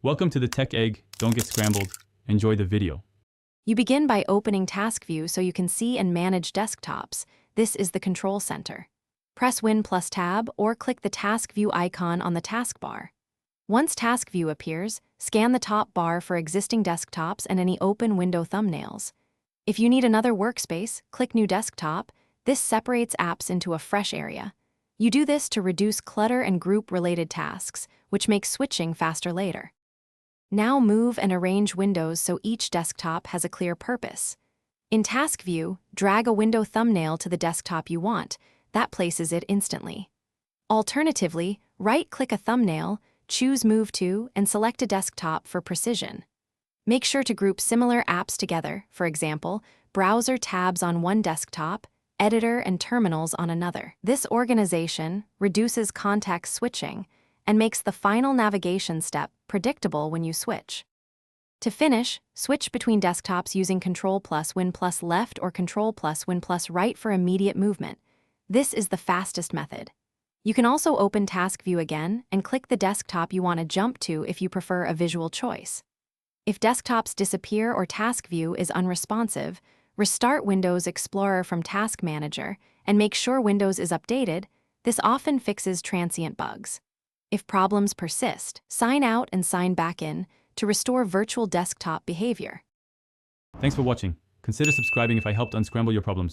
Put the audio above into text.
Welcome to the Tech Egg. Don't get scrambled. Enjoy the video. You begin by opening Task View so you can see and manage desktops. This is the control center. Press Win plus Tab or click the Task View icon on the taskbar. Once Task View appears, scan the top bar for existing desktops and any open window thumbnails. If you need another workspace, click New Desktop. This separates apps into a fresh area. You do this to reduce clutter and group related tasks, which makes switching faster later. Now move and arrange windows so each desktop has a clear purpose. In Task View, drag a window thumbnail to the desktop you want. That places it instantly. Alternatively, right-click a thumbnail, choose Move To, and select a desktop for precision. Make sure to group similar apps together, for example, browser tabs on one desktop, editor and terminals on another. This organization reduces context switching and makes the final navigation step predictable when you switch. To finish, switch between desktops using Ctrl plus Win plus Left or Ctrl plus Win plus Right for immediate movement. This is the fastest method. You can also open Task View again and click the desktop you want to jump to if you prefer a visual choice. If desktops disappear or Task View is unresponsive, restart Windows Explorer from Task Manager and make sure Windows is updated. This often fixes transient bugs. If problems persist, sign out and sign back in to restore virtual desktop behavior. Thanks for watching. Consider subscribing if I helped unscramble your problems.